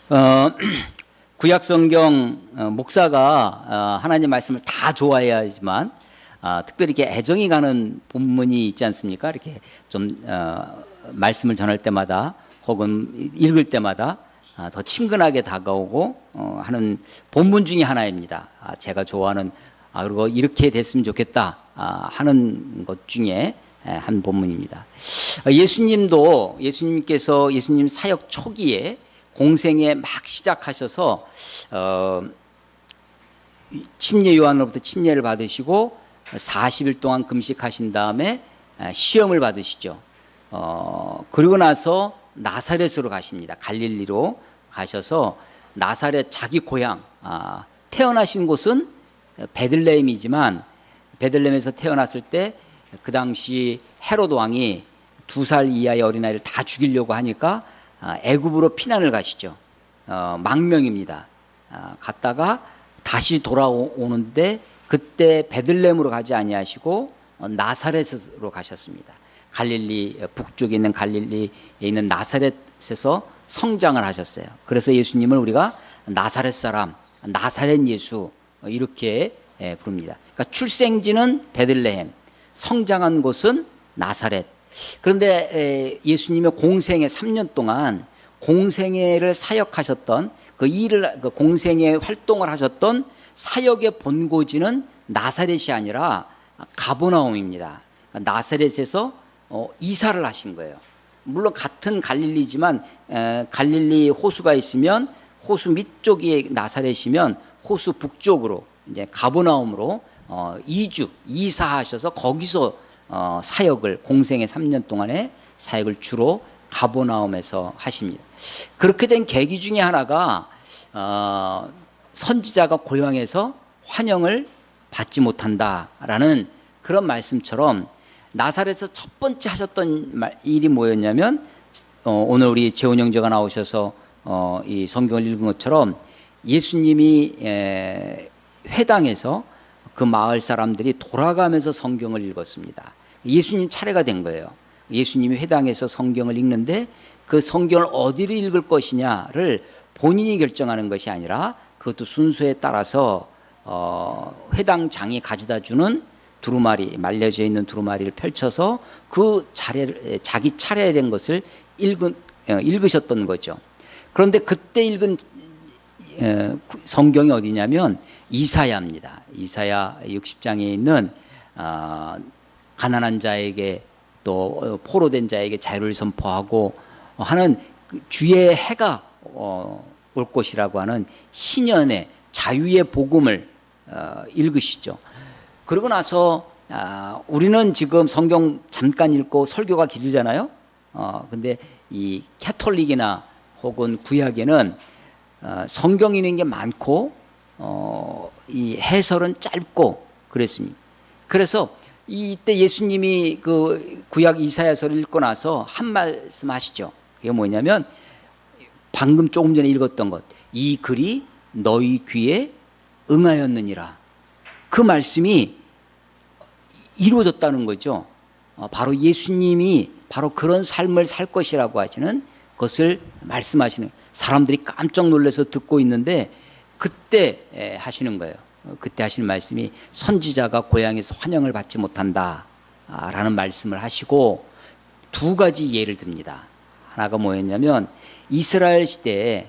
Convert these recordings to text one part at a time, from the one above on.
어, 구약 성경 목사가 하나님 말씀을 다 좋아해야 하지만 특별히 이렇게 애정이 가는 본문이 있지 않습니까? 이렇게 좀 말씀을 전할 때마다 혹은 읽을 때마다 더 친근하게 다가오고 하는 본문 중에 하나입니다. 제가 좋아하는 그리고 이렇게 됐으면 좋겠다 하는 것 중에 한 본문입니다. 예수님께서 예수님 사역 초기에 공생에 막 시작하셔서 침례 요한으로부터 침례를 받으시고 40일 동안 금식하신 다음에 시험을 받으시죠. 그리고 나서 나사렛으로 가십니다. 갈릴리로 가셔서 나사렛 자기 고향, 태어나신 곳은 베들레헴이지만 베들레헴에서 태어났을 때 그 당시 헤롯 왕이 2살 이하의 어린아이를 다 죽이려고 하니까 애굽으로 피난을 가시죠. 망명입니다. 갔다가 다시 돌아오는데 그때 베들레헴으로 가지 아니하시고 나사렛으로 가셨습니다. 갈릴리 북쪽에 있는 갈릴리에 있는 나사렛에서 성장을 하셨어요. 그래서 예수님을 우리가 나사렛 사람, 나사렛 예수 이렇게 부릅니다. 그러니까 출생지는 베들레헴, 성장한 곳은 나사렛. 그런데 예수님의 공생애 3년 동안 공생애를 사역하셨던 그 공생애 활동을 하셨던 사역의 본고지는 나사렛이 아니라 가버나움입니다. 그러니까 나사렛에서 이사를 하신 거예요. 물론 같은 갈릴리지만 갈릴리 호수가 있으면 호수 밑쪽이 나사렛이면 호수 북쪽으로 이제 가버나움으로 이사하셔서 거기서 사역을 공생의 3년 동안의 사역을 주로 가버나움에서 하십니다. 그렇게 된 계기 중에 하나가 선지자가 고향에서 환영을 받지 못한다라는 그런 말씀처럼 나사렛에서 첫 번째 하셨던 일이 뭐였냐면 오늘 우리 재원 형제가 나오셔서 이 성경을 읽은 것처럼 예수님이 회당에서 그 마을 사람들이 돌아가면서 성경을 읽었습니다. 예수님 차례가 된 거예요. 예수님이 회당에서 성경을 읽는데 그 성경을 어디를 읽을 것이냐를 본인이 결정하는 것이 아니라 그것도 순서에 따라서 회당장이 가져다 주는 두루마리, 말려져 있는 두루마리를 펼쳐서 그 자기 차례에 된 것을 읽으셨던 거죠. 그런데 그때 읽은 성경이 어디냐면 이사야입니다. 이사야 60장에 있는 가난한 자에게 또 포로된 자에게 자유를 선포하고 하는 주의 해가 올 것이라고 하는 신년의 자유의 복음을 읽으시죠. 그러고 나서 우리는 지금 성경 잠깐 읽고 설교가 길잖아요. 근데 이 캐톨릭이나 혹은 구약에는 성경 읽는 게 많고 이 해설은 짧고 그랬습니다. 그래서 이때 예수님이 그 구약 이사야서를 읽고 나서 한 말씀 하시죠. 그게 뭐냐면 방금 조금 전에 읽었던 것, 이 글이 너희 귀에 응하였느니라. 그 말씀이 이루어졌다는 거죠. 바로 예수님이 바로 그런 삶을 살 것이라고 하시는 것을 말씀하시는, 사람들이 깜짝 놀라서 듣고 있는데 그때 하시는 거예요. 그때 하시는 말씀이 선지자가 고향에서 환영을 받지 못한다 라는 말씀을 하시고 두 가지 예를 듭니다. 하나가 뭐였냐면 이스라엘 시대에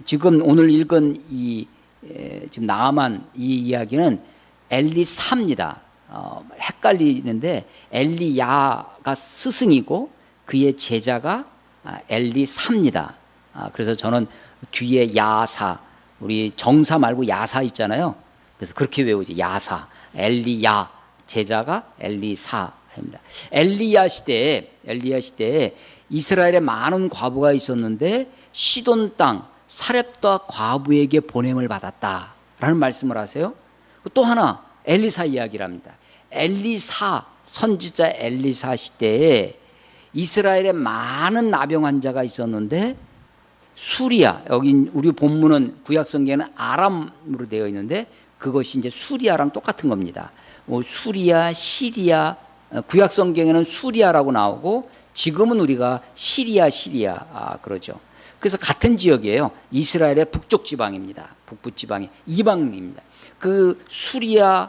지금 오늘 읽은 지금 나아만 이 이야기는 엘리사입니다. 헷갈리는데 엘리야가 스승이고 그의 제자가 엘리사입니다. 그래서 저는 뒤에 야사, 우리 정사 말고 야사 있잖아요. 그래서 그렇게 외우지. 야사, 엘리야, 제자가 엘리사입니다. 엘리야 시대에 이스라엘에 많은 과부가 있었는데 시돈 땅 사렙다 과부에게 보냄을 받았다라는 말씀을 하세요. 또 하나 엘리사 이야기를 합니다. 엘리사, 선지자 엘리사 시대에 이스라엘에 많은 나병 환자가 있었는데 수리아, 여기 우리 본문은 구약 성경에는 아람으로 되어 있는데 그것이 이제 수리아랑 똑같은 겁니다. 수리아, 시리아, 구약 성경에는 수리아라고 나오고 지금은 우리가 시리아 그러죠. 그래서 같은 지역이에요. 이스라엘의 북쪽 지방입니다. 북부 지방이 이방입니다. 그 수리아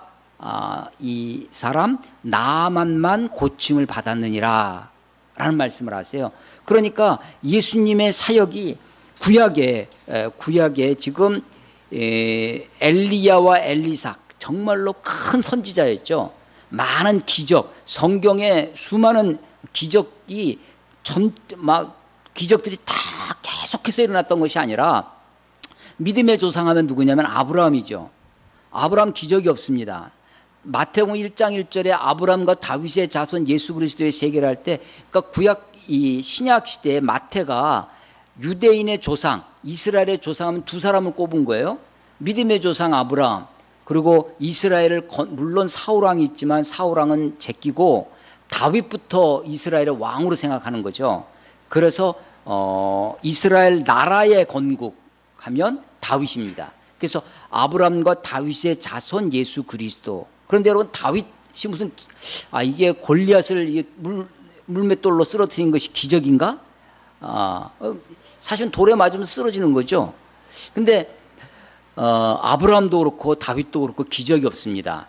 이 사람 나아만만 고침을 받았느니라 라는 말씀을 하세요. 그러니까 예수님의 사역이 구약에 지금 엘리야와 엘리사 정말로 큰 선지자였죠. 많은 기적, 성경에 수많은 기적들이 다 계속해서 일어났던 것이 아니라 믿음의 조상하면 누구냐면 아브라함이죠. 아브라함 기적이 없습니다. 마태복음 1장 1절에 아브라함과 다윗의 자손 예수 그리스도의 세계를 할 때, 그러니까 구약 이 신약 시대에 마태가 유대인의 조상, 이스라엘의 조상하면 두 사람을 꼽은 거예요. 믿음의 조상 아브라함, 그리고 이스라엘을 물론 사울왕이 있지만 사울왕은 제끼고 다윗부터 이스라엘의 왕으로 생각하는 거죠. 그래서 이스라엘 나라의 건국하면 다윗입니다. 그래서 아브라함과 다윗의 자손 예수 그리스도. 그런데 여러분, 다윗이 무슨 이게 골리앗을 물맷돌로 쓰러뜨린 것이 기적인가? 사실은 돌에 맞으면 쓰러지는 거죠. 근데 아브라함도 그렇고 다윗도 그렇고 기적이 없습니다.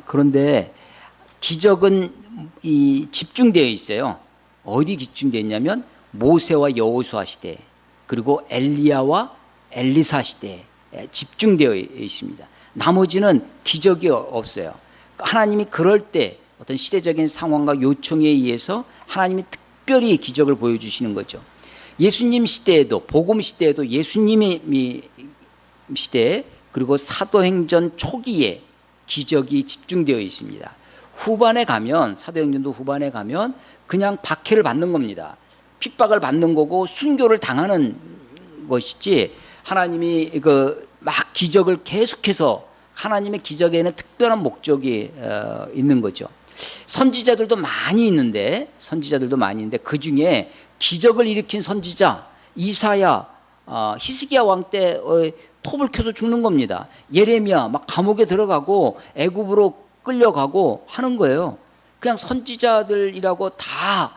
그런데 기적은 집중되어 있어요. 어디 집중되어 있냐면 모세와 여호수아 시대, 그리고 엘리야와 엘리사 시대에 집중되어 있습니다. 나머지는 기적이 없어요. 하나님이 그럴 때 어떤 시대적인 상황과 요청에 의해서 하나님이 특별히 기적을 보여주시는 거죠. 예수님 시대에도, 복음 시대에도, 예수님의 시대에, 그리고 사도행전 초기에 기적이 집중되어 있습니다. 후반에 가면, 사도행전도 후반에 가면 그냥 박해를 받는 겁니다. 핍박을 받는 거고 순교를 당하는 것이지, 하나님이 막 기적을 계속해서, 하나님의 기적에는 특별한 목적이 있는 거죠. 선지자들도 많이 있는데 그 중에 기적을 일으킨 선지자 이사야, 히스기야 왕 때 톱을 켜서 죽는 겁니다. 예레미야 막 감옥에 들어가고 애굽으로 끌려가고 하는 거예요. 그냥 선지자들이라고 다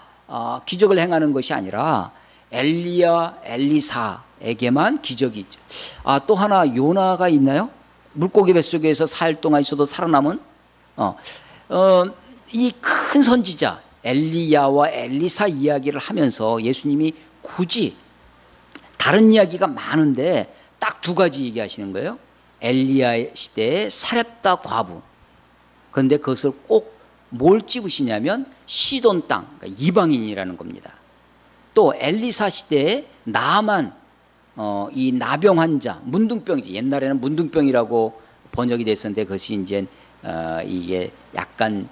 기적을 행하는 것이 아니라 엘리야, 엘리사에게만 기적이 있죠. 또 하나 요나가 있나요? 물고기 뱃속에서 4일 동안 있어도 살아남은 이 큰 선지자 엘리야와 엘리사 이야기를 하면서 예수님이 굳이, 다른 이야기가 많은데 딱 두 가지 얘기하시는 거예요. 엘리야 시대의 사렙다 과부. 그런데 그것을 꼭 뭘 찝으시냐면 시돈 땅, 그러니까 이방인이라는 겁니다. 또 엘리사 시대에 나아만, 이 나병 환자, 문둥병이지. 옛날에는 문둥병이라고 번역이 됐었는데 그것이 이제 이게 약간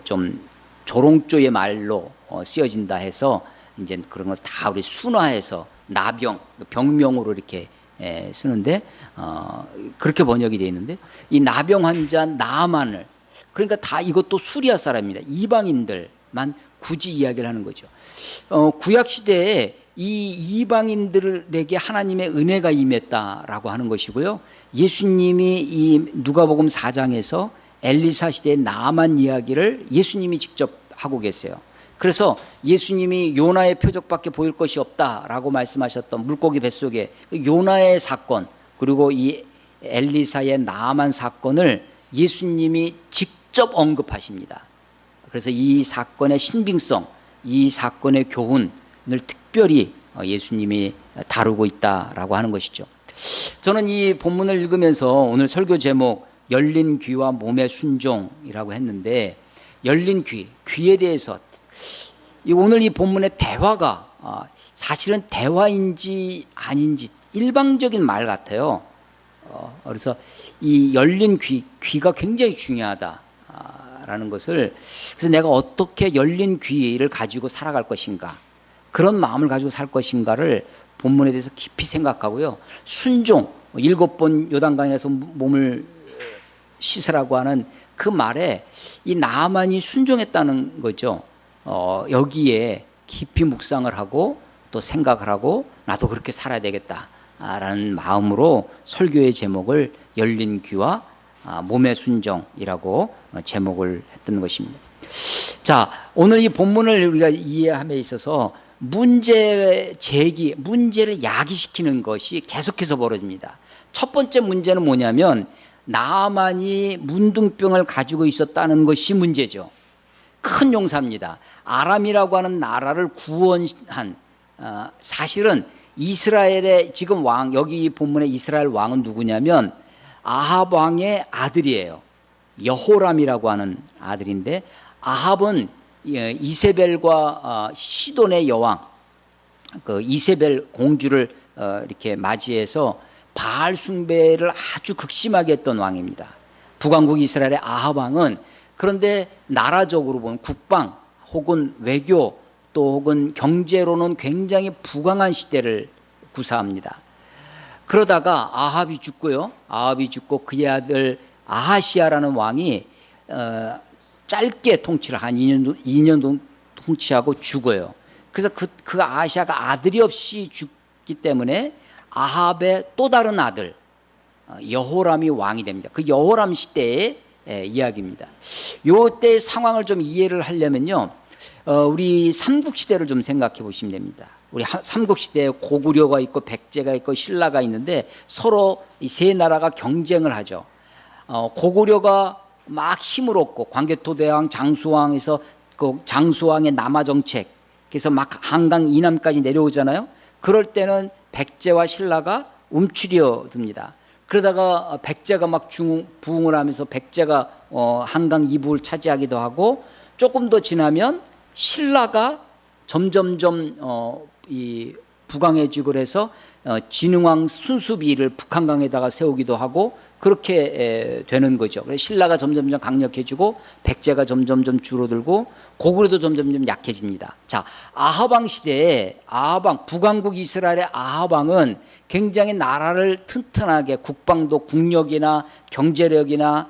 좀 조롱조의 말로 쓰여진다 해서 이제 그런 걸 다 우리 순화해서 나병, 병명으로 이렇게 쓰는데 그렇게 번역이 되어 있는데, 이 나병 환자 나아만을, 그러니까 다 이것도 수리아 사람입니다. 이방인들만 굳이 이야기를 하는 거죠. 구약 시대에 이 이방인들에게 하나님의 은혜가 임했다라고 하는 것이고요. 예수님이 이 누가복음 4장에서 엘리사 시대의 나아만 이야기를 예수님이 직접 하고 계세요. 그래서 예수님이 요나의 표적밖에 보일 것이 없다라고 말씀하셨던 물고기 뱃속에 요나의 사건, 그리고 이 엘리사의 나아만 사건을 예수님이 직접 언급하십니다. 그래서 이 사건의 신빙성, 이 사건의 교훈을 특별히 예수님이 다루고 있다라고 하는 것이죠. 저는 이 본문을 읽으면서 오늘 설교 제목 열린 귀와 몸의 순종이라고 했는데, 열린 귀에 대해서 오늘 이 본문의 대화가 사실은 대화인지 아닌지 일방적인 말 같아요. 그래서 이 열린 귀가 굉장히 중요하다라는 것을, 그래서 내가 어떻게 열린 귀를 가지고 살아갈 것인가, 그런 마음을 가지고 살 것인가를 본문에 대해서 깊이 생각하고요. 순종, 7번 요단강에서 몸을 씻으라고 하는 그 말에 이 나아만이 순종했다는 거죠. 여기에 깊이 묵상을 하고 또 생각을 하고 나도 그렇게 살아야 되겠다라는 마음으로 설교의 제목을 열린 귀와 몸의 순종이라고 제목을 했던 것입니다. 자, 오늘 이 본문을 우리가 이해함에 있어서 문제 제기, 문제를 야기시키는 것이 계속해서 벌어집니다. 첫 번째 문제는 뭐냐면 나아만이 문둥병을 가지고 있었다는 것이 문제죠. 큰 용사입니다. 아람이라고 하는 나라를 구원한 사실은 이스라엘의 지금 왕, 여기 본문의 이스라엘 왕은 누구냐면 아합 왕의 아들이에요. 여호람이라고 하는 아들인데, 아합은 이세벨과 시돈의 여왕, 그 이세벨 공주를 이렇게 맞이해서 바알 숭배를 아주 극심하게 했던 왕입니다. 북왕국 이스라엘의 아합 왕은, 그런데 나라적으로 보면 국방 혹은 외교 또 혹은 경제로는 굉장히 부강한 시대를 구사합니다. 그러다가 아합이 죽고요. 아합이 죽고 그의 아들 아하시아라는 왕이 짧게 통치를 한 2년 정도 통치하고 죽어요. 그래서 그 아하시아가 아들이 없이 죽기 때문에 아합의 또 다른 아들 여호람이 왕이 됩니다. 그 여호람 시대의 이야기입니다. 요때 상황을 좀 이해를 하려면요, 우리 삼국시대를 좀 생각해 보시면 됩니다. 우리 삼국시대에 고구려가 있고 백제가 있고 신라가 있는데 서로 이 세 나라가 경쟁을 하죠. 고구려가 막 힘을 얻고 광개토대왕 장수왕에서 그 장수왕의 남하 정책, 그래서 막 한강 이남까지 내려오잖아요. 그럴 때는 백제와 신라가 움츠려 듭니다. 그러다가 백제가 막 부흥을 하면서 백제가 한강 이북을 차지하기도 하고, 조금 더 지나면 신라가 점점점 이 부강해지고 해서 진흥왕 순수비를 북한강에다가 세우기도 하고 그렇게 되는 거죠. 그래서 신라가 점점점 강력해지고 백제가 점점점 줄어들고 고구려도 점점점 약해집니다. 자, 아하방 시대에 아하방, 북왕국 이스라엘의 아하방은 굉장히 나라를 튼튼하게 국방도 국력이나 경제력이나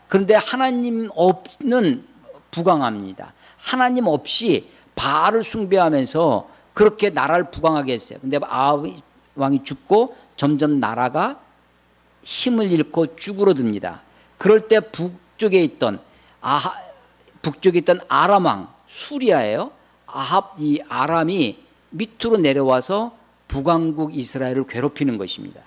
그런데 하나님 없는 부강합니다. 하나님 없이 바알을 숭배하면서 그렇게 나라를 부강하게 했어요. 근데 아합 왕이 죽고 점점 나라가 힘을 잃고 쭈그러듭니다. 그럴 때 북쪽에 있던 아람 왕 수리아예요. 이 아람이 밑으로 내려와서 북왕국 이스라엘을 괴롭히는 것입니다.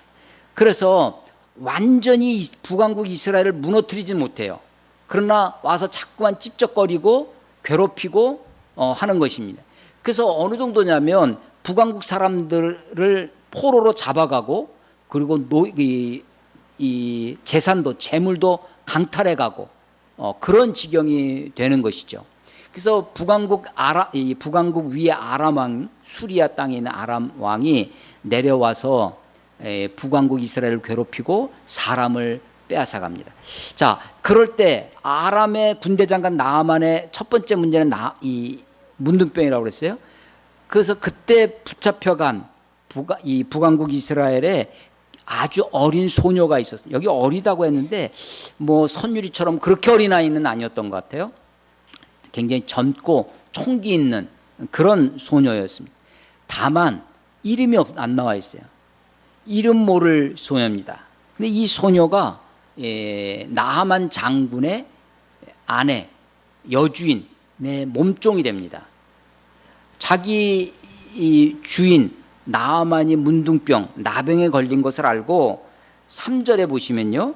그래서 완전히 북왕국 이스라엘을 무너뜨리진 못해요. 그러나 와서 자꾸만 찝쩍거리고 괴롭히고 하는 것입니다. 그래서 어느 정도냐면 북왕국 사람들을 포로로 잡아가고, 그리고 이 재산도 재물도 강탈해가고 그런 지경이 되는 것이죠. 그래서 북왕국 위에 아람 왕, 수리아 땅에 있는 아람 왕이 내려와서 북왕국 이스라엘을 괴롭히고 사람을 빼앗아갑니다. 자, 그럴 때 아람의 군대 장관 나아만의 첫 번째 문제는 이 문둥병이라고 그랬어요. 그래서 그때 붙잡혀간 이 북왕국 이스라엘에 아주 어린 소녀가 있었어요. 여기 어리다고 했는데 뭐 선유리처럼 그렇게 어린 아이는 아니었던 것 같아요. 굉장히 젊고 총기 있는 그런 소녀였습니다. 다만 이름이 안 나와 있어요. 이름 모를 소녀입니다. 근데 이 소녀가 나하만 장군의 아내, 여주인의 몸종이 됩니다. 자기 이 주인 나하만이 문둥병, 나병에 걸린 것을 알고 3절에 보시면요,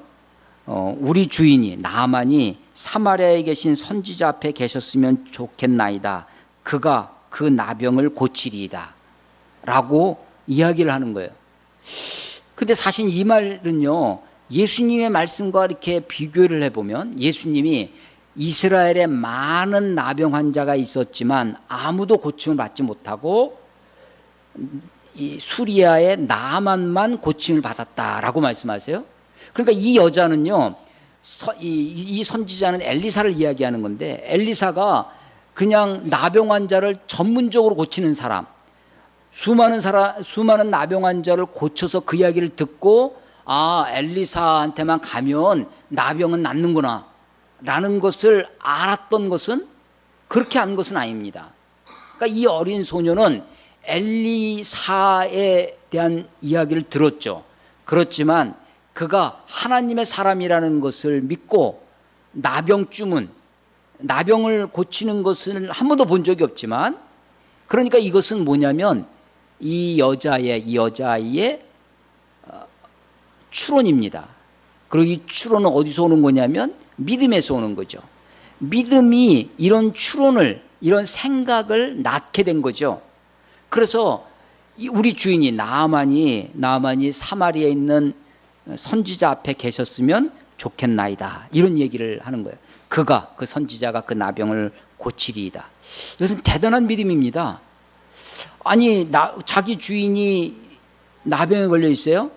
우리 주인이 나하만이 사마리아에 계신 선지자 앞에 계셨으면 좋겠나이다. 그가 그 나병을 고치리이다 라고 이야기를 하는 거예요. 근데 사실 이 말은요, 예수님의 말씀과 이렇게 비교를 해보면 예수님이 이스라엘에 많은 나병 환자가 있었지만 아무도 고침을 받지 못하고 이 수리아의 나아만만 고침을 받았다라고 말씀하세요. 그러니까 이 여자는요, 이 선지자는 엘리사를 이야기하는 건데, 엘리사가 그냥 나병 환자를 전문적으로 고치는 사람, 수많은 나병 환자를 고쳐서 그 이야기를 듣고 엘리사한테만 가면 나병은 낫는구나 라는 것을 알았던 것은, 그렇게 한 것은 아닙니다. 그러니까 이 어린 소녀는 엘리사에 대한 이야기를 들었죠. 그렇지만 그가 하나님의 사람이라는 것을 믿고 나병 주문, 나병을 고치는 것을 한 번도 본 적이 없지만, 그러니까 이것은 뭐냐면 이 여자아이의 추론입니다. 그리고 이 추론은 어디서 오는 거냐면 믿음에서 오는 거죠. 믿음이 이런 추론을, 이런 생각을 낳게 된 거죠. 그래서 우리 주인이 나아만이 사마리아에 있는 선지자 앞에 계셨으면 좋겠나이다, 이런 얘기를 하는 거예요. 그 선지자가 그 나병을 고치리이다. 이것은 대단한 믿음입니다. 아니, 자기 주인이 나병에 걸려 있어요?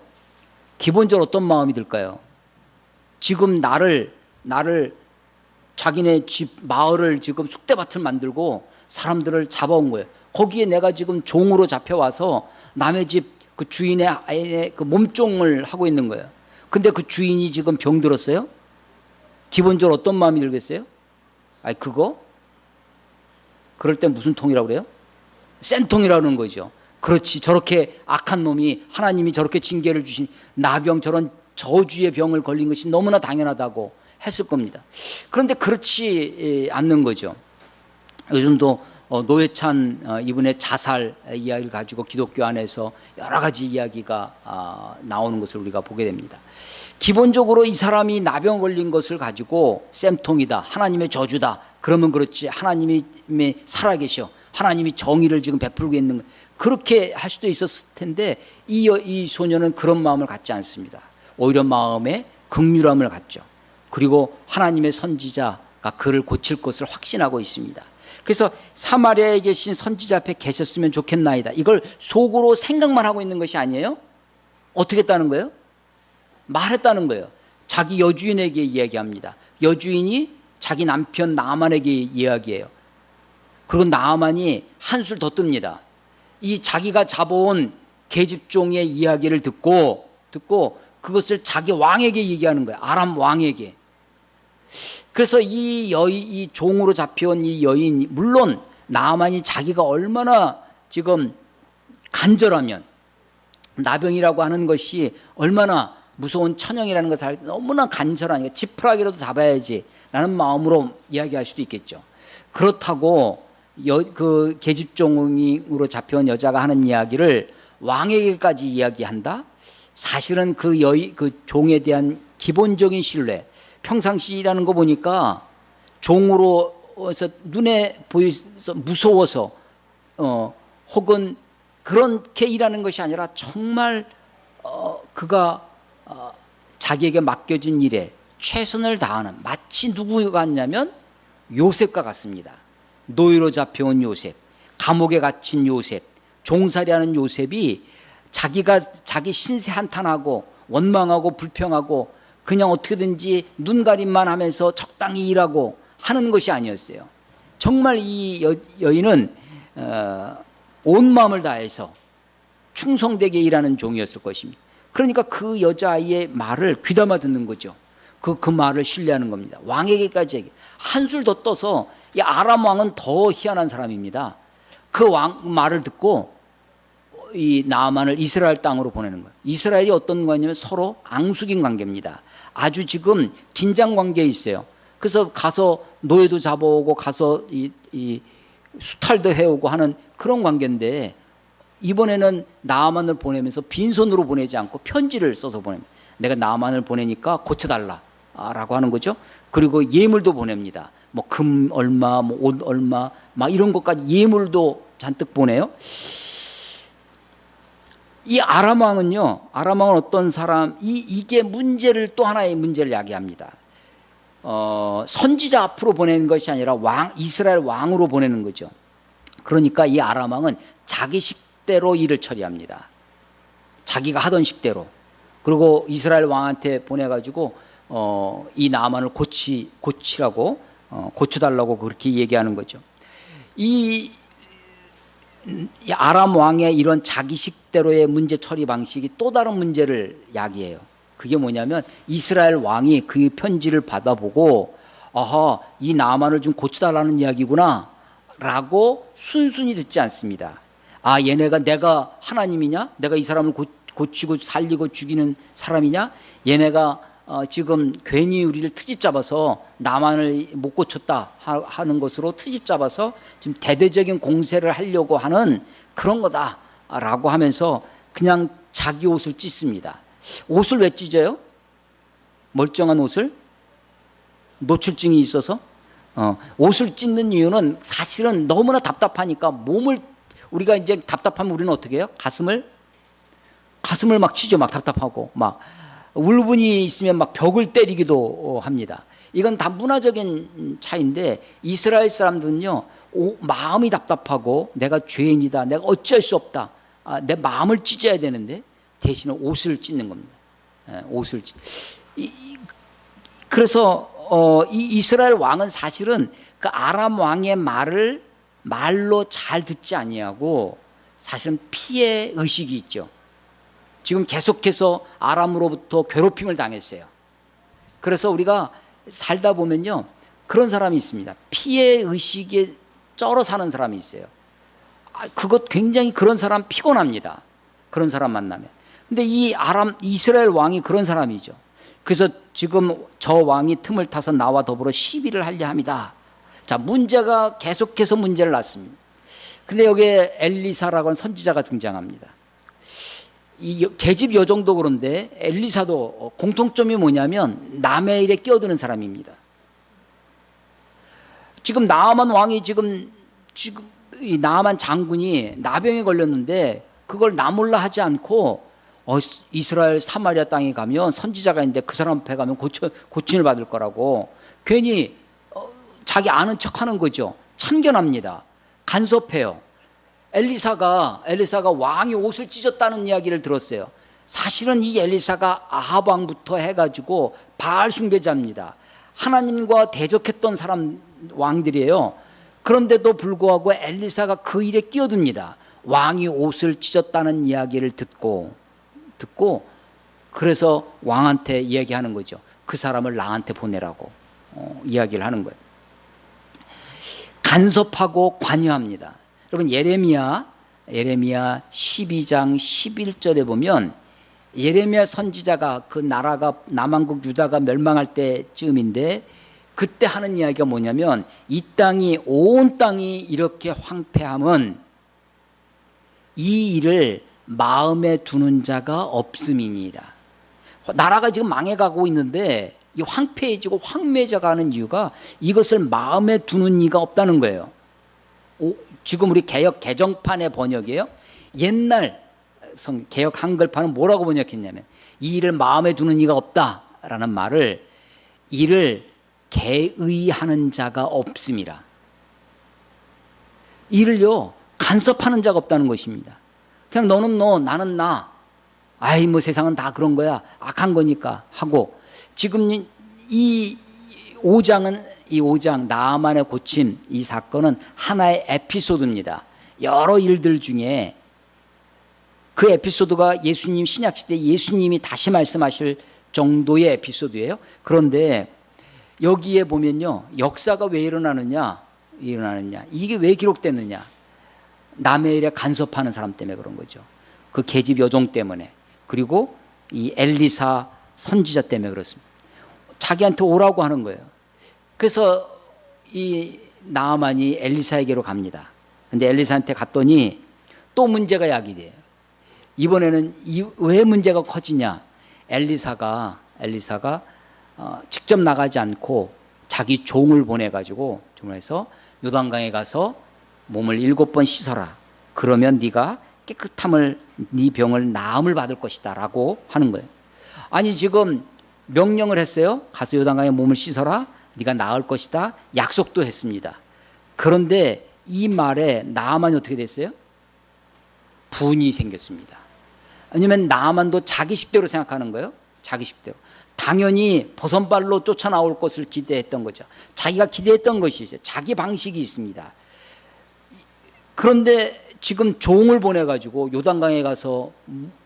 기본적으로 어떤 마음이 들까요? 지금 나를 자기네 집 마을을 지금 쑥대밭을 만들고 사람들을 잡아온 거예요. 거기에 내가 지금 종으로 잡혀와서 남의 집 그 주인의 그 몸종을 하고 있는 거예요. 근데 그 주인이 지금 병들었어요? 기본적으로 어떤 마음이 들겠어요? 아니, 그럴 때 무슨 통이라고 그래요? 쌤통이라는 거죠. 그렇지, 저렇게 악한 놈이, 하나님이 저렇게 징계를 주신 나병, 저런 저주의 병을 걸린 것이 너무나 당연하다고 했을 겁니다. 그런데 그렇지 않는 거죠. 요즘도 노회찬 이분의 자살 이야기를 가지고 기독교 안에서 여러 가지 이야기가 나오는 것을 우리가 보게 됩니다. 기본적으로 이 사람이 나병 걸린 것을 가지고 쌤통이다, 하나님의 저주다, 그러면 그렇지, 하나님이 살아계셔, 하나님이 정의를 지금 베풀고 있는 거, 그렇게 할 수도 있었을 텐데 이 소녀는 그런 마음을 갖지 않습니다. 오히려 마음에 긍휼함을 갖죠. 그리고 하나님의 선지자가 그를 고칠 것을 확신하고 있습니다. 그래서 사마리아에 계신 선지자 앞에 계셨으면 좋겠나이다, 이걸 속으로 생각만 하고 있는 것이 아니에요. 어떻게 했다는 거예요? 말했다는 거예요. 자기 여주인에게 이야기합니다. 여주인이 자기 남편 나아만에게 이야기해요. 그리고 나아만이 한술 더 뜹니다. 이 자기가 잡아온 계집종의 이야기를 듣고 그것을 자기 왕에게 얘기하는 거예요. 아람 왕에게. 그래서 이 종으로 잡혀온 이 여인이, 물론 나아만이 자기가 얼마나 지금 간절하면, 나병이라고 하는 것이 얼마나 무서운 천형이라는 것을 알 때 너무나 간절하니까 지푸라기라도 잡아야지 라는 마음으로 이야기할 수도 있겠죠. 그렇다고 그 계집종으로 잡혀온 여자가 하는 이야기를 왕에게까지 이야기한다? 사실은 그 종에 대한 기본적인 신뢰, 평상시라는 거 보니까 종으로서 눈에 보여서 무서워서 혹은 그렇게 일하는 것이 아니라 정말 그가 자기에게 맡겨진 일에 최선을 다하는, 마치 누구 같냐면 요셉과 같습니다. 노예로 잡혀온 요셉, 감옥에 갇힌 요셉, 종살이하는 요셉이 자기 신세 한탄하고 원망하고 불평하고 그냥 어떻게든지 눈가림만 하면서 적당히 일하고 하는 것이 아니었어요. 정말 이 여인은 온 마음을 다해서 충성되게 일하는 종이었을 것입니다. 그러니까 그 여자아이의 말을 귀담아 듣는 거죠. 그 말을 신뢰하는 겁니다. 왕에게까지 한술 더 떠서, 이 아람 왕은 더 희한한 사람입니다. 그 왕 말을 듣고 이 나아만을 이스라엘 땅으로 보내는 거예요. 이스라엘이 어떤 관계냐면 서로 앙숙인 관계입니다. 아주 지금 긴장 관계에 있어요. 그래서 가서 노예도 잡아오고 가서 이 수탈도 해오고 하는 그런 관계인데, 이번에는 나아만을 보내면서 빈손으로 보내지 않고 편지를 써서 보냅니다. 내가 나아만을 보내니까 고쳐달라라고 하는 거죠. 그리고 예물도 보냅니다. 뭐 금 얼마, 뭐 옷 얼마, 막 이런 것까지 예물도 잔뜩 보내요. 이 아람 왕은 어떤 사람, 이게 문제를, 또 하나의 문제를 야기합니다. 선지자 앞으로 보내는 것이 아니라 이스라엘 왕으로 보내는 거죠. 그러니까 이 아람 왕은 자기 식대로 일을 처리합니다. 자기가 하던 식대로. 그리고 이스라엘 왕한테 보내가지고 이 나아만을 고치라고, 고쳐달라고 그렇게 얘기하는 거죠. 이 아람 왕의 이런 자기 식대로의 문제 처리 방식이 또 다른 문제를 야기해요. 그게 뭐냐면 이스라엘 왕이 그 편지를 받아보고, 아하, 이 나아만을 좀 고쳐달라는 이야기구나 라고 순순히 듣지 않습니다. 아, 얘네가 내가 하나님이냐? 내가 이 사람을 고치고 살리고 죽이는 사람이냐? 얘네가 지금 괜히 우리를 트집 잡아서 나만을 못 고쳤다 하는 것으로 트집 잡아서 지금 대대적인 공세를 하려고 하는 그런 거다라고 하면서 그냥 자기 옷을 찢습니다. 옷을 왜 찢어요? 멀쩡한 옷을? 노출증이 있어서? 옷을 찢는 이유는 사실은 너무나 답답하니까 몸을, 우리가 이제 답답하면 우리는 어떻게 해요? 가슴을 막 치죠. 막 답답하고 막 울분이 있으면 막 벽을 때리기도 합니다. 이건 다 문화적인 차이인데 이스라엘 사람들은요, 마음이 답답하고 내가 죄인이다, 내가 어찌할 수 없다, 내 마음을 찢어야 되는데 대신에 옷을 찢는 겁니다. 옷을 그래서 이 이스라엘 왕은 사실은 그 아람 왕의 말로 잘 듣지 아니하고 사실은 피해 의식이 있죠. 지금 계속해서 아람으로부터 괴롭힘을 당했어요. 그래서 우리가 살다 보면요, 그런 사람이 있습니다. 피해 의식에 쩔어 사는 사람이 있어요. 그것 굉장히, 그런 사람 피곤합니다. 그런 사람 만나면. 근데 이스라엘 왕이 그런 사람이죠. 그래서 지금 저 왕이 틈을 타서 나와 더불어 시비를 하려 합니다. 자, 문제가 계속해서 문제를 낳습니다. 근데 여기에 엘리사라고 하는 선지자가 등장합니다. 이 계집 여종도 그런데 엘리사도 공통점이 뭐냐면 남의 일에 끼어드는 사람입니다. 지금 나아만 왕이 지금 이 나아만 장군이 나병에 걸렸는데 그걸 나 몰라 하지 않고 이스라엘 사마리아 땅에 가면 선지자가 있는데 그 사람 앞에 가면 고침을 받을 거라고 괜히 자기 아는 척하는 거죠. 참견합니다. 간섭해요. 엘리사가 왕이 옷을 찢었다는 이야기를 들었어요. 사실은 이 엘리사가 아합 왕부터 해가지고 바알 숭배자입니다. 하나님과 대적했던 사람 왕들이에요. 그런데도 불구하고 엘리사가 그 일에 끼어듭니다. 왕이 옷을 찢었다는 이야기를 듣고 그래서 왕한테 이야기하는 거죠. 그 사람을 나한테 보내라고 이야기를 하는 거예요. 간섭하고 관여합니다. 여러분 예레미야 12장 11절에 보면 예레미야 선지자가 그 나라가 남한국 유다가 멸망할 때쯤인데 그때 하는 이야기가 뭐냐면 이 땅이 온 땅이 이렇게 황폐함은 이 일을 마음에 두는 자가 없음이니이다. 나라가 지금 망해가고 있는데 이 황폐해지고 황폐해져가는 이유가 이것을 마음에 두는 이가 없다는 거예요. 지금 우리 개역 개정판의 번역이에요. 옛날 개역 한글판은 뭐라고 번역했냐면 이 일을 마음에 두는 이가 없다라는 말을 이를 개의하는 자가 없음이라. 이를요 간섭하는 자가 없다는 것입니다. 그냥 너는 너 나는 나, 아이 뭐 세상은 다 그런 거야, 악한 거니까 하고. 지금 이 5장 나아만의 고침, 이 사건은 하나의 에피소드입니다. 여러 일들 중에 그 에피소드가 예수님 신약시대 예수님이 다시 말씀하실 정도의 에피소드예요. 그런데 여기에 보면요 역사가 왜 일어나느냐, 이게 왜 기록됐느냐, 남의 일에 간섭하는 사람 때문에 그런 거죠. 그 계집 여종 때문에, 그리고 이 엘리사 선지자 때문에 그렇습니다. 자기한테 오라고 하는 거예요. 그래서 이 나아만이 엘리사에게로 갑니다. 근데 엘리사한테 갔더니 또 문제가 야기돼요. 이번에는 왜 문제가 커지냐, 엘리사가 직접 나가지 않고 자기 종을 보내가지고 종해서 요단강에 가서 몸을 7번 씻어라. 그러면 네가 깨끗함을, 네 병을 나음을 받을 것이다 라고 하는 거예요. 아니 지금 명령을 했어요. 가서 요단강에 몸을 씻어라, 네가 나을 것이다, 약속도 했습니다. 그런데 이 말에 나아만이 어떻게 됐어요? 분이 생겼습니다. 왜냐하면 나아만도 자기 식대로 생각하는 거예요. 자기 식대로. 당연히 버선발로 쫓아나올 것을 기대했던 거죠. 자기가 기대했던 것이 있어요. 자기 방식이 있습니다. 그런데 지금 종을 보내가지고 요단강에 가서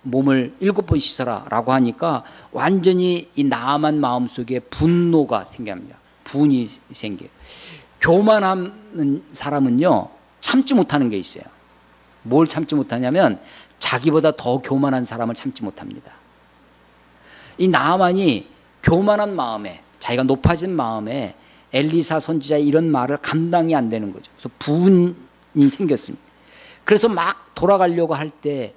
몸을 7번 씻어라 라고 하니까 완전히 이 나아만 마음속에 분노가 생깁니다. 분이 생겨요. 교만한 사람은요 참지 못하는 게 있어요. 뭘 참지 못하냐면 자기보다 더 교만한 사람을 참지 못합니다. 이 나아만이 교만한 마음에, 자기가 높아진 마음에 엘리사 선지자의 이런 말을 감당이 안 되는 거죠. 그래서 분이 생겼습니다. 그래서 막 돌아가려고 할 때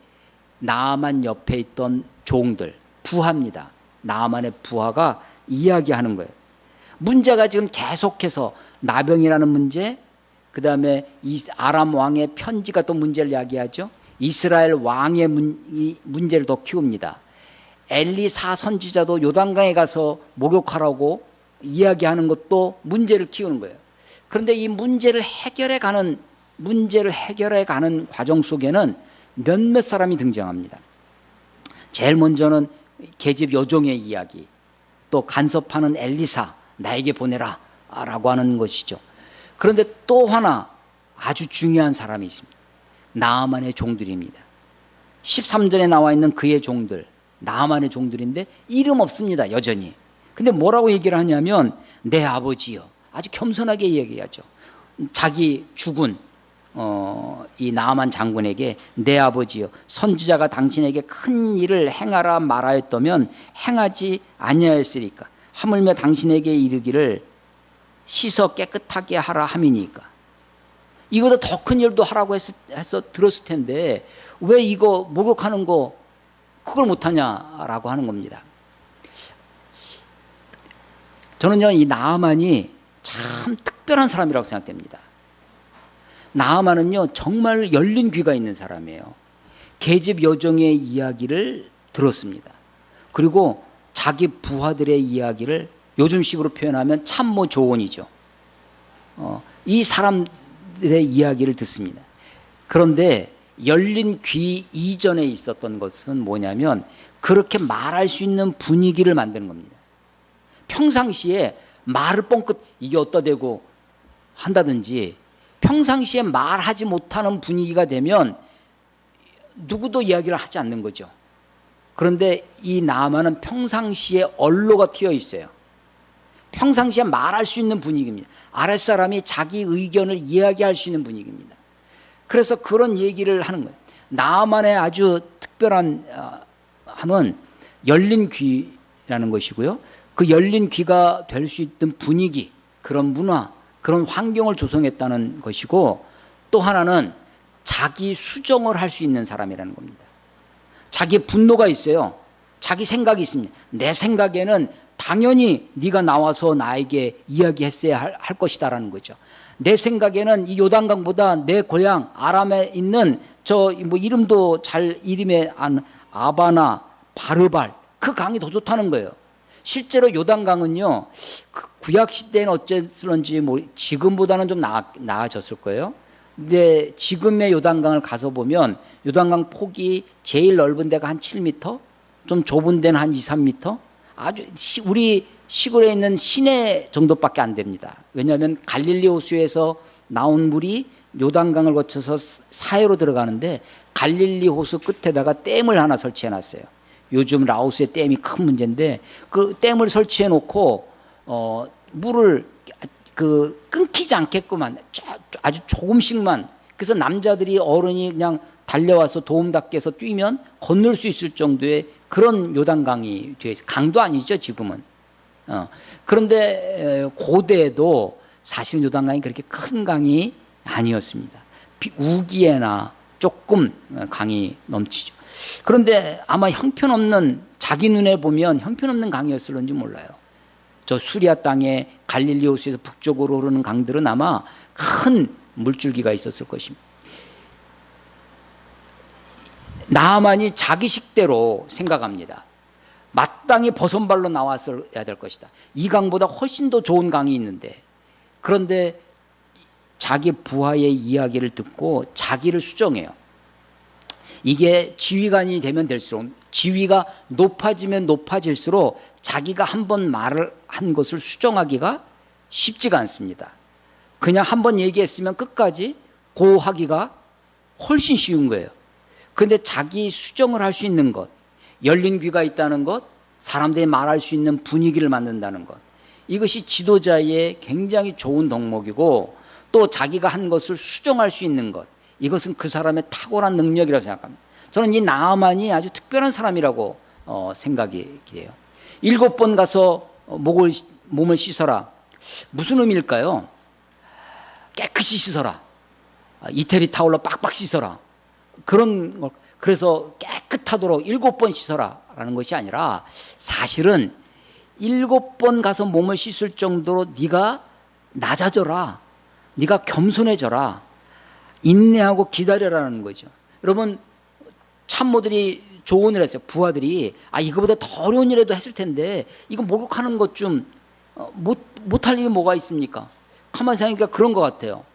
나아만 옆에 있던 종들, 부하입니다. 나아만의 부하가 이야기하는 거예요. 문제가 지금 계속해서 나병이라는 문제, 그 다음에 아람 왕의 편지가 또 문제를 이야기하죠. 이스라엘 왕의 문제를 더 키웁니다. 엘리사 선지자도 요단강에 가서 목욕하라고 이야기하는 것도 문제를 키우는 거예요. 그런데 이 문제를 해결해 가는 과정 속에는 몇몇 사람이 등장합니다. 제일 먼저는 계집 여종의 이야기, 또 간섭하는 엘리사, 나에게 보내라 라고 하는 것이죠. 그런데 또 하나 아주 중요한 사람이 있습니다. 나아만의 종들입니다. 13절에 나와 있는 그의 종들, 나아만의 종들인데 이름 없습니다, 여전히. 근데 뭐라고 얘기를 하냐면 내 아버지요. 아주 겸손하게 얘기하죠. 자기 죽은 이 나아만 장군에게 내 아버지요, 선지자가 당신에게 큰 일을 행하라 말하였다면 행하지 아니하였으리까. 하물며 당신에게 이르기를 씻어 깨끗하게 하라 함이니까. 이거보다 더 큰 일도 하라고 해서 들었을 텐데 왜 이거 목욕하는 거 그걸 못하냐라고 하는 겁니다. 저는요, 이 나아만이 참 특별한 사람이라고 생각됩니다. 나아만은요, 정말 열린 귀가 있는 사람이에요. 계집 여종의 이야기를 들었습니다. 그리고 자기 부하들의 이야기를 요즘식으로 표현하면 참모 조언이죠. 이 사람들의 이야기를 듣습니다. 그런데 열린 귀 이전에 있었던 것은 뭐냐면 그렇게 말할 수 있는 분위기를 만드는 겁니다. 평상시에 말을 뻥끗 이게 어디다 대고 한다든지 평상시에 말하지 못하는 분위기가 되면 누구도 이야기를 하지 않는 거죠. 그런데 이 나아만은 평상시에 언로가 튀어 있어요. 평상시에 말할 수 있는 분위기입니다. 아랫사람이 자기 의견을 이야기할 수 있는 분위기입니다. 그래서 그런 얘기를 하는 거예요. 나아만의 아주 특별한 함은 열린 귀라는 것이고요. 그 열린 귀가 될 수 있는 분위기, 그런 문화, 그런 환경을 조성했다는 것이고, 또 하나는 자기 수정을 할 수 있는 사람이라는 겁니다. 자기 분노가 있어요. 자기 생각이 있습니다. 내 생각에는 당연히 네가 나와서 나에게 이야기했어야 할 것이다라는 거죠. 내 생각에는 이 요단강보다 내 고향 아람에 있는 저 뭐 이름도 잘 이름에 안 아바나 바르발 그 강이 더 좋다는 거예요. 실제로 요단강은요, 그 구약 시대에는 어쨌는지 뭐 지금보다는 좀 나아졌을 거예요. 근데 지금의 요단강을 가서 보면 요단강 폭이 제일 넓은 데가 한 7m, 좀 좁은 데는 한 2, 3m, 아주 우리 시골에 있는 시내 정도밖에 안 됩니다. 왜냐하면 갈릴리 호수에서 나온 물이 요단강을 거쳐서 사해로 들어가는데 갈릴리 호수 끝에다가 댐을 하나 설치해 놨어요. 요즘 라오스의 댐이 큰 문제인데 그 댐을 설치해 놓고 물을 끊기지 않게끔만 아주 조금씩만, 그래서 남자들이 어른이 그냥 달려와서 도움닫기 해서 뛰면 건널 수 있을 정도의 그런 요단강이 되어 있어요. 강도 아니죠 지금은. 그런데 고대에도 사실은 요단강이 그렇게 큰 강이 아니었습니다. 우기에나 조금 강이 넘치죠. 그런데 아마 형편없는, 자기 눈에 보면 형편없는 강이었을런지 몰라요. 저 수리아 땅에 갈릴리 호수에서 북쪽으로 흐르는 강들은 아마 큰 물줄기가 있었을 것입니다. 나아만이 자기 식대로 생각합니다. 마땅히 버선발로 나왔어야 될 것이다. 이 강보다 훨씬 더 좋은 강이 있는데, 그런데 자기 부하의 이야기를 듣고 자기를 수정해요. 이게 지휘관이 되면 될수록, 지위가 높아지면 높아질수록 자기가 한번 말을 한 것을 수정하기가 쉽지가 않습니다. 그냥 한번 얘기했으면 끝까지 고하기가 훨씬 쉬운 거예요. 그런데 자기 수정을 할 수 있는 것, 열린 귀가 있다는 것, 사람들이 말할 수 있는 분위기를 만든다는 것, 이것이 지도자의 굉장히 좋은 덕목이고, 또 자기가 한 것을 수정할 수 있는 것, 이것은 그 사람의 탁월한 능력이라고 생각합니다. 저는 이 나아만이 아주 특별한 사람이라고 생각이 돼요. 7번 가서 몸을 씻어라. 무슨 의미일까요? 깨끗이 씻어라. 이태리 타올로 빡빡 씻어라. 그런 걸, 그래서 깨끗하도록 7번 씻어라 라는 것이 아니라 사실은 7번 가서 몸을 씻을 정도로 네가 낮아져라. 네가 겸손해져라. 인내하고 기다려라는 거죠. 여러분, 참모들이 조언을 했어요. 부하들이 이거보다 더 어려운 일에도 했을 텐데 이거 목욕하는 것 좀 못할 일이 뭐가 있습니까? 가만히 생각하니까 그런 것 같아요.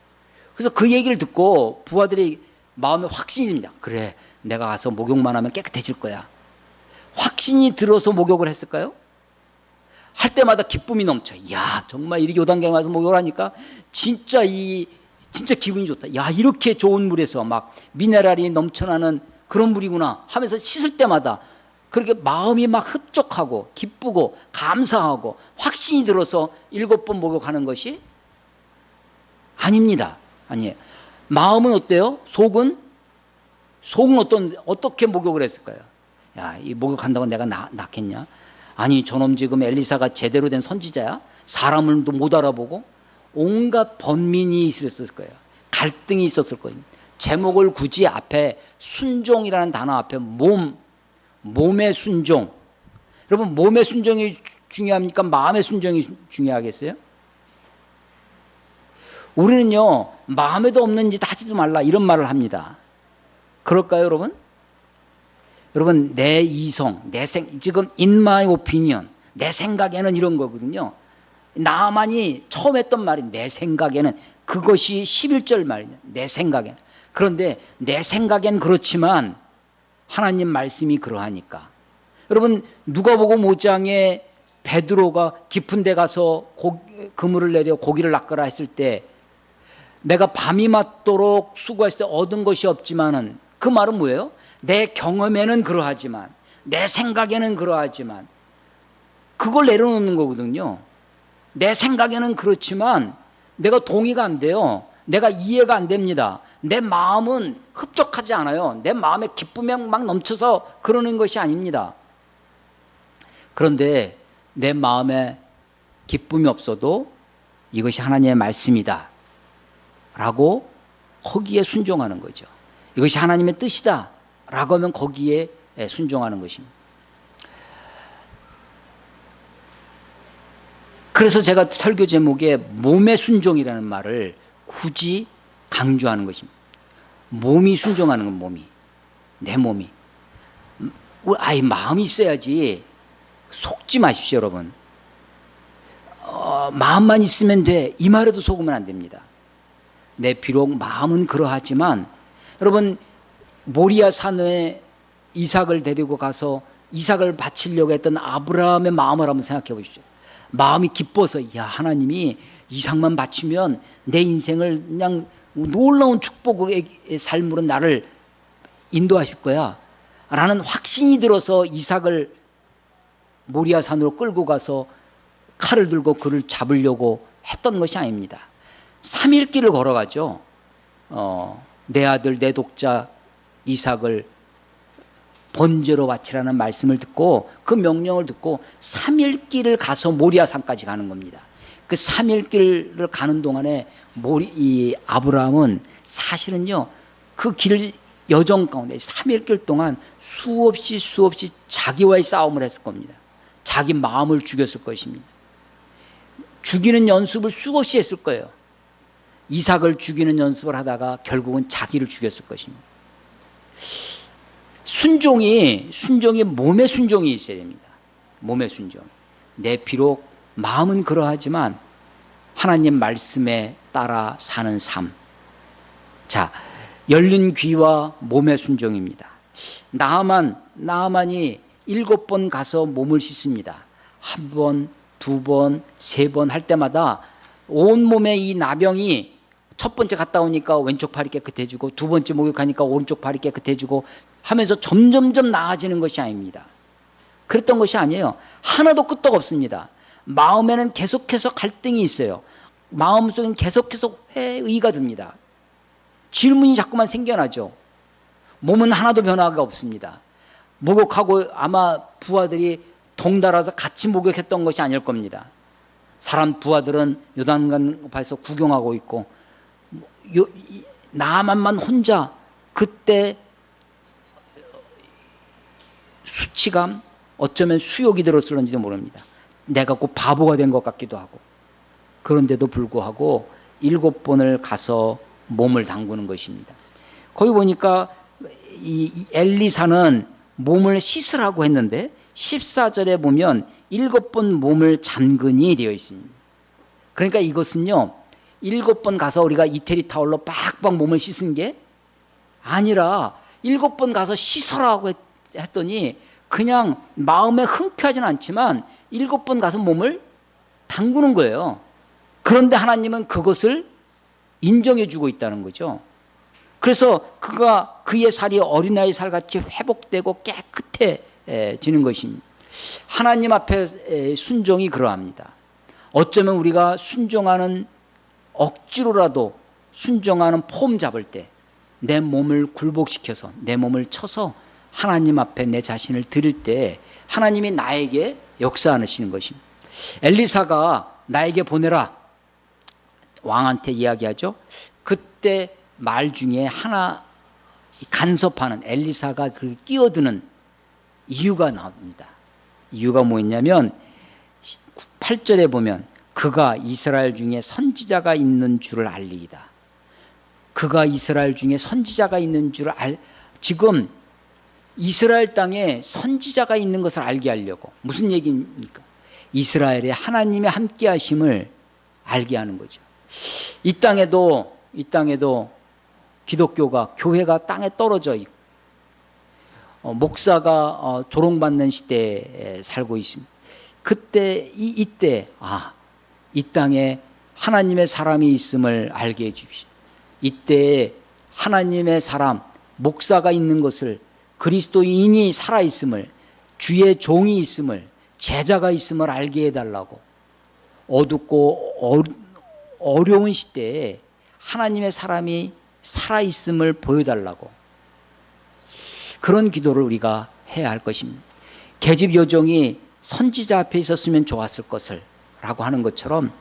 그래서 그 얘기를 듣고 부하들이 마음에 확신이 듭니다. 그래, 내가 가서 목욕만 하면 깨끗해질 거야. 확신이 들어서 목욕을 했을까요? 할 때마다 기쁨이 넘쳐. 야, 정말 이 요단강에 와서 목욕을 하니까 진짜 기분이 좋다. 야, 이렇게 좋은 물에서 막 미네랄이 넘쳐나는 그런 물이구나 하면서 씻을 때마다 그렇게 마음이 막 흡족하고 기쁘고 감사하고 확신이 들어서 7번 목욕하는 것이 아닙니다. 아니에요. 마음은 어때요? 속은 어떻게 목욕을 했을까요? 야, 이 목욕한다고 내가 낫겠냐? 아니, 저놈 지금 엘리사가 제대로 된 선지자야? 사람을도 못 알아보고 온갖 번민이 있었을 거예요. 갈등이 있었을 거예요. 제목을 굳이 앞에 순종이라는 단어 앞에 몸의 순종. 여러분, 몸의 순종이 중요합니까? 마음의 순종이 중요하겠어요? 우리는요, 마음에도 없는 짓 하지도 말라 이런 말을 합니다. 그럴까요, 여러분? 여러분, 내 이성, 지금 in my opinion, 내 생각에는 이런 거거든요. 나만이 처음 했던 말이 내 생각에는, 그것이 11절 말이에요. 내 생각에는. 그런데 내 생각엔 그렇지만 하나님 말씀이 그러하니까. 여러분, 누가복음 5장에 베드로가 깊은 데 가서 그물을 내려 고기를 낚으라 했을 때 내가 밤이 맞도록 수고했을 때 얻은 것이 없지만은, 그 말은 뭐예요? 내 경험에는 그러하지만, 내 생각에는 그러하지만, 그걸 내려놓는 거거든요. 내 생각에는 그렇지만 내가 동의가 안 돼요. 내가 이해가 안 됩니다. 내 마음은 흡족하지 않아요. 내 마음에 기쁨이 막 넘쳐서 그러는 것이 아닙니다. 그런데 내 마음에 기쁨이 없어도 이것이 하나님의 말씀이다 라고 거기에 순종하는 거죠. 이것이 하나님의 뜻이다 라고 하면 거기에 순종하는 것입니다. 그래서 제가 설교 제목에 몸의 순종이라는 말을 굳이 강조하는 것입니다. 몸이 순종하는 건 몸이. 내 몸이. 마음이 있어야지. 속지 마십시오, 여러분. 마음만 있으면 돼. 이 말에도 속으면 안 됩니다. 비록 마음은 그러하지만, 여러분, 모리아 산에 이삭을 데리고 가서 이삭을 바치려고 했던 아브라함의 마음을 한번 생각해 보십시오. 마음이 기뻐서, 야, 하나님이 이삭만 바치면 내 인생을 그냥 놀라운 축복의 삶으로 나를 인도하실 거야 라는 확신이 들어서 이삭을 모리아 산으로 끌고 가서 칼을 들고 그를 잡으려고 했던 것이 아닙니다. 3일 길을 걸어가죠. 내 아들 내 독자 이삭을 번제로 바치라는 말씀을 듣고, 그 명령을 듣고 3일 길을 가서 모리아 산까지 가는 겁니다. 그 3일 길을 가는 동안에 이 아브라함은 사실은요, 그 길 여정 가운데 3일 길 동안 수없이 자기와의 싸움을 했을 겁니다. 자기 마음을 죽였을 것입니다. 죽이는 연습을 수없이 했을 거예요. 이삭을 죽이는 연습을 하다가 결국은 자기를 죽였을 것입니다. 순종이 몸의 순종이 있어야 됩니다. 몸의 순종. 비록 마음은 그러하지만 하나님 말씀에 따라 사는 삶. 자, 열린 귀와 몸의 순종입니다. 나아만이 7번 가서 몸을 씻습니다. 1번, 2번, 3번 할 때마다 온몸에 이 나병이 첫 번째 갔다 오니까 왼쪽 팔이 깨끗해지고, 두 번째 목욕하니까 오른쪽 팔이 깨끗해지고 하면서 점점점 나아지는 것이 아닙니다. 그랬던 것이 아니에요. 하나도 끄떡 없습니다. 마음에는 계속해서 갈등이 있어요. 마음속엔 계속해서 회의가 듭니다. 질문이 자꾸만 생겨나죠. 몸은 하나도 변화가 없습니다. 목욕하고 아마 부하들이 덩달아서 같이 목욕했던 것이 아닐 겁니다. 사람 부하들은 요단강가에서 구경하고 있고 나만만 혼자 그때 수치감, 어쩌면 수욕이 들었을런지도 모릅니다. 내가 꼭 바보가 된 것 같기도 하고. 그런데도 불구하고 7번을 가서 몸을 담그는 것입니다. 거기 보니까 이 엘리사는 몸을 씻으라고 했는데 14절에 보면 7번 몸을 잠그니 되어 있습니다. 그러니까 이것은요, 7번 가서 우리가 이태리 타월로 빡빡 몸을 씻은 게 아니라 7번 가서 씻어라고 했더니 그냥 마음에 흔쾌하지는 않지만 7번 가서 몸을 담그는 거예요. 그런데 하나님은 그것을 인정해 주고 있다는 거죠. 그래서 그의 살이 어린아이 살같이 회복되고 깨끗해지는 것입니다. 하나님 앞에 순종이 그러합니다. 어쩌면 우리가 순종하는, 억지로라도 순종하는 폼 잡을 때 내 몸을 굴복시켜서 내 몸을 쳐서 하나님 앞에 내 자신을 드릴 때 하나님이 나에게 역사하시는 것입니다. 엘리사가 나에게 보내라, 왕한테 이야기하죠. 그때 말 중에 하나, 간섭하는, 엘리사가 그 끼어드는 이유가 나옵니다. 이유가 뭐였냐면 8절에 보면 그가 이스라엘 중에 선지자가 있는 줄을 알리이다. 그가 이스라엘 중에 선지자가 있는 줄을 지금 이스라엘 땅에 선지자가 있는 것을 알게 하려고. 무슨 얘기입니까? 이스라엘의 하나님의 함께 하심을 알게 하는 거죠. 이 땅에도 기독교가, 교회가 땅에 떨어져 있고 목사가 조롱받는 시대에 살고 있습니다. 그때 이때 이 땅에 하나님의 사람이 있음을 알게 해 주십시오. 이때 하나님의 사람, 목사가 있는 것을, 그리스도인이 살아 있음을, 주의 종이 있음을, 제자가 있음을 알게 해달라고. 어둡고 어려운 시대에 하나님의 사람이 살아있음을 보여달라고. 그런 기도를 우리가 해야 할 것입니다. 계집 여종이 선지자 앞에 있었으면 좋았을 것을 라고 하는 것처럼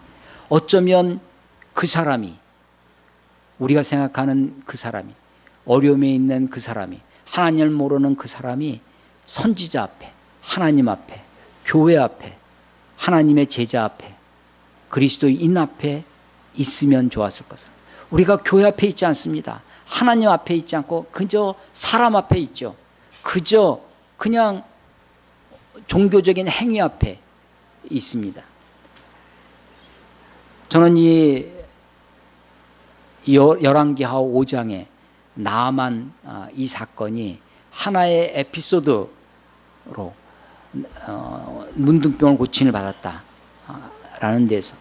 어쩌면 그 사람이, 우리가 생각하는 그 사람이, 어려움에 있는 그 사람이, 하나님을 모르는 그 사람이 선지자 앞에, 하나님 앞에, 교회 앞에, 하나님의 제자 앞에, 그리스도인 앞에 있으면 좋았을 것을. 우리가 교회 앞에 있지 않습니다. 하나님 앞에 있지 않고 그저 사람 앞에 있죠. 그저 그냥 종교적인 행위 앞에 있습니다. 저는 이 열왕기하 5장에 나아만 이 사건이 하나의 에피소드로 문둥병을 고침을 받았다라는 데서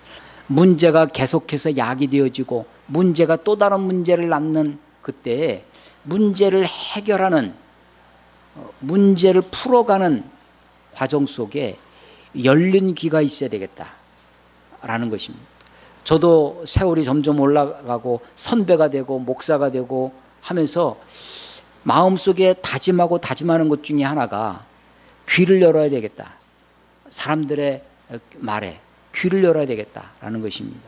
문제가 계속해서 야기되어지고 문제가 또 다른 문제를 낳는 그때에 문제를 해결하는, 문제를 풀어가는 과정 속에 열린 귀가 있어야 되겠다라는 것입니다. 저도 세월이 점점 올라가고 선배가 되고 목사가 되고 하면서 마음속에 다짐하는 것 중에 하나가 귀를 열어야 되겠다. 사람들의 말에 귀를 열어야 되겠다라는 것입니다.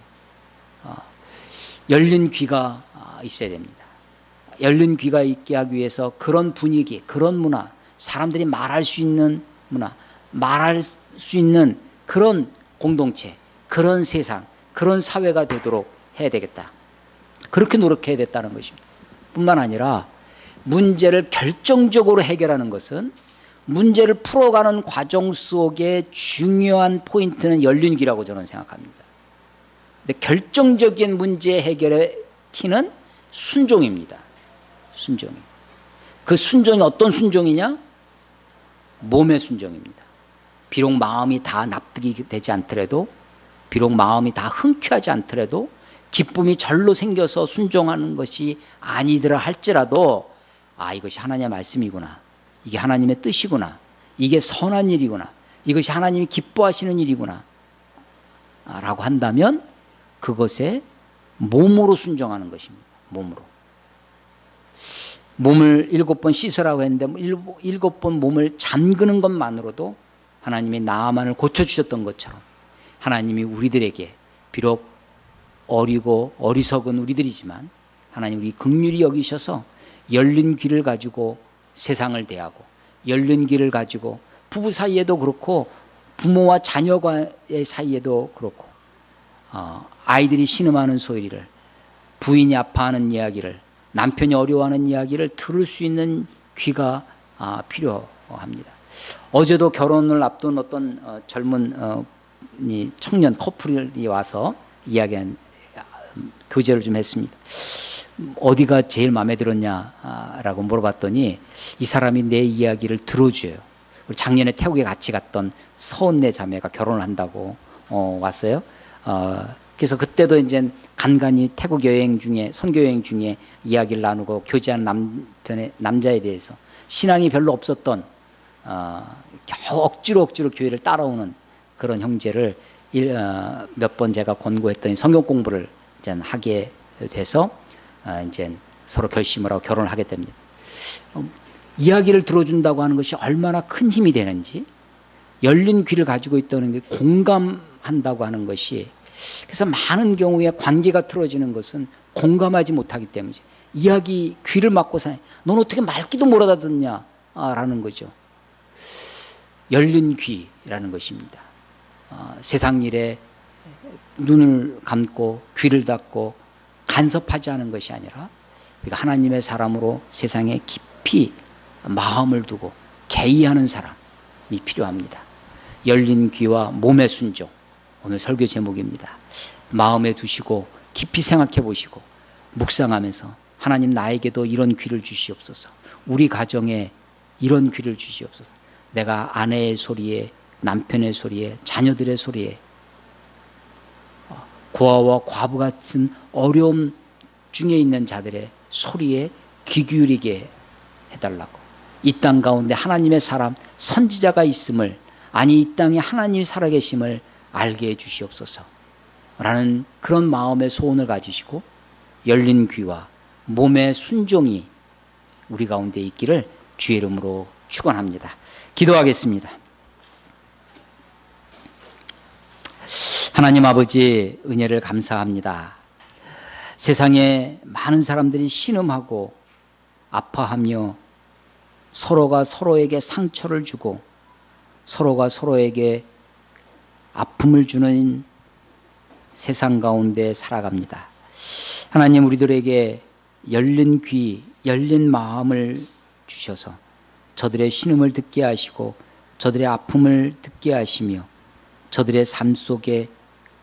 열린 귀가 있어야 됩니다. 열린 귀가 있게 하기 위해서 그런 분위기, 그런 문화, 사람들이 말할 수 있는 문화, 말할 수 있는 그런 공동체, 그런 세상, 그런 사회가 되도록 해야 되겠다. 그렇게 노력해야 됐다는 것입니다. 뿐만 아니라 문제를 결정적으로 해결하는 것은 문제를 풀어가는 과정 속에 중요한 포인트는 열린 귀라고 저는 생각합니다. 근데 결정적인 문제 해결의 키는 순종입니다. 순종. 그 순종이 어떤 순종이냐? 몸의 순종입니다. 비록 마음이 다 납득이 되지 않더라도, 비록 마음이 다 흔쾌하지 않더라도, 기쁨이 절로 생겨서 순종하는 것이 아니더라 할지라도 이것이 하나님의 말씀이구나, 이게 하나님의 뜻이구나, 이게 선한 일이구나, 이것이 하나님이 기뻐하시는 일이구나 라고 한다면 그것에 몸으로 순종하는 것입니다. 몸으로. 몸을 7번 씻으라고 했는데 7번 몸을 잠그는 것만으로도 하나님이 나아만을 고쳐주셨던 것처럼 하나님이 우리들에게 비록 어리고 어리석은 우리들이지만 하나님 우리 긍휼히 여기셔서 열린 귀를 가지고 세상을 대하고 열린 귀를 가지고 부부 사이에도 그렇고 부모와 자녀과의 사이에도 그렇고 아이들이 신음하는 소리를, 부인이 아파하는 이야기를, 남편이 어려워하는 이야기를 들을 수 있는 귀가 필요합니다. 어제도 결혼을 앞둔 어떤 젊은 청년 커플이 와서 이야기한 교제를 좀 했습니다. 어디가 제일 마음에 들었냐라고 물어봤더니 이 사람이 내 이야기를 들어줘요. 작년에 태국에 같이 갔던 서은네 자매가 결혼을 한다고 왔어요. 그래서 그때도 이제 간간히 태국 여행 중에, 선교 여행 중에 이야기를 나누고 교제하는 남자에 대해서 신앙이 별로 없었던 겨우 억지로 교회를 따라오는 그런 형제를 몇 번 제가 권고했더니 성경 공부를 이제 하게 돼서 이제 서로 결심을 하고 결혼을 하게 됩니다. 이야기를 들어준다고 하는 것이 얼마나 큰 힘이 되는지, 열린 귀를 가지고 있다는 게 공감한다고 하는 것이, 그래서 많은 경우에 관계가 틀어지는 것은 공감하지 못하기 때문이죠. 이야기 귀를 막고 사니 넌 어떻게 말귀도 못 알아듣냐 라는 거죠. 열린 귀라는 것입니다. 세상 일에 눈을 감고 귀를 닫고 간섭하지 않은 것이 아니라 우리가 하나님의 사람으로 세상에 깊이 마음을 두고 개의하는 사람이 필요합니다. 열린 귀와 몸의 순종, 오늘 설교 제목입니다. 마음에 두시고 깊이 생각해 보시고 묵상하면서 하나님 나에게도 이런 귀를 주시옵소서, 우리 가정에 이런 귀를 주시옵소서, 내가 아내의 소리에, 남편의 소리에, 자녀들의 소리에, 고아와 과부 같은 어려움 중에 있는 자들의 소리에 귀 기울이게 해달라고, 이 땅 가운데 하나님의 사람 선지자가 있음을, 아니 이 땅에 하나님이 살아계심을 알게 해주시옵소서 라는 그런 마음의 소원을 가지시고 열린 귀와 몸의 순종이 우리 가운데 있기를 주의 이름으로 축원합니다. 기도하겠습니다. 하나님 아버지, 은혜를 감사합니다. 세상에 많은 사람들이 신음하고 아파하며 서로가 서로에게 상처를 주고 서로가 서로에게 아픔을 주는 세상 가운데 살아갑니다. 하나님, 우리들에게 열린 귀, 열린 마음을 주셔서 저들의 신음을 듣게 하시고 저들의 아픔을 듣게 하시며 저들의 삶 속에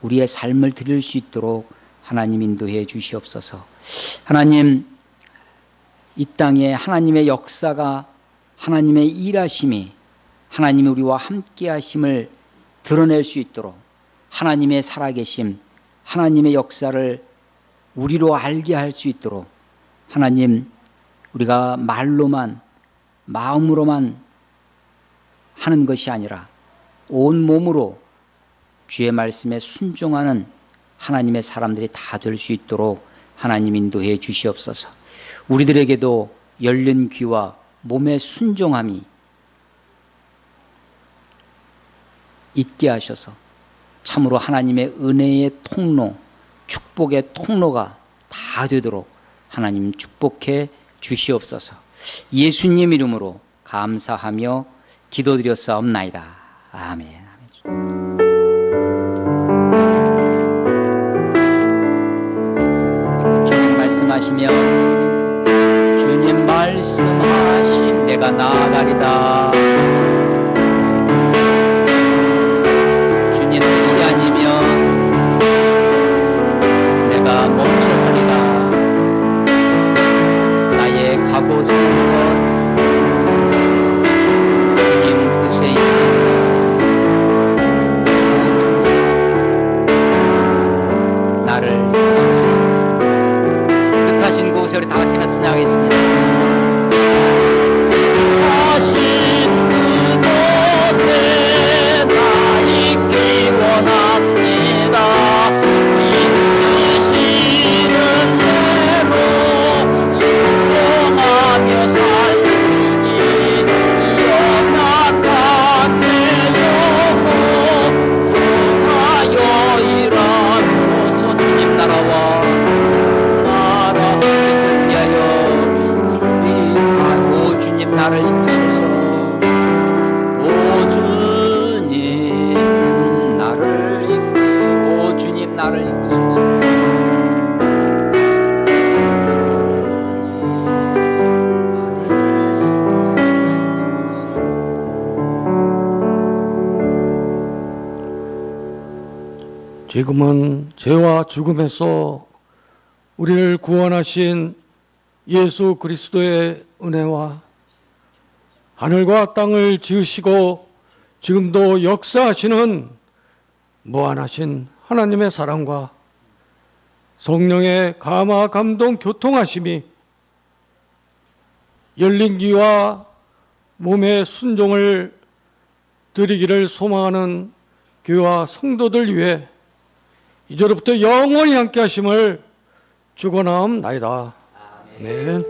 우리의 삶을 드릴 수 있도록 하나님 인도해 주시옵소서. 하나님, 이 땅에 하나님의 역사가, 하나님의 일하심이, 하나님이 우리와 함께 하심을 드러낼 수 있도록 하나님의 살아계심, 하나님의 역사를 우리로 알게 할 수 있도록 하나님, 우리가 말로만, 마음으로만 하는 것이 아니라 온 몸으로 주의 말씀에 순종하는 하나님의 사람들이 다 될 수 있도록 하나님 인도해 주시옵소서. 우리들에게도 열린 귀와 몸의 순종함이 있게 하셔서 참으로 하나님의 은혜의 통로, 축복의 통로가 다 되도록 하나님 축복해 주시옵소서. 예수님 이름으로 감사하며 기도드렸사옵나이다. 아멘. 주님 말씀하시며, 주님 말씀하신 내가 나아가리다. 주님 뜻이 아니면 내가 멈춰서리라. 나의 가고 서는 것 주님 뜻에 있습니다. 나를 이끄소서. 뜻하신 곳에 우리 다 같이 나서나가겠습니다. 하신 나를 이끄소서. 오 주님 나를 오 주님 나를 이끄소서. 지금은 죄와 죽음에서 우리를 구원하신 예수 그리스도의 은혜와 하늘과 땅을 지으시고 지금도 역사하시는 무한하신 하나님의 사랑과 성령의 감화 감동 교통하심이 열린 귀와 몸의 순종을 드리기를 소망하는 교회와 성도들 위해 이제로부터 영원히 함께 하심을 축원하옵나이다. 아멘.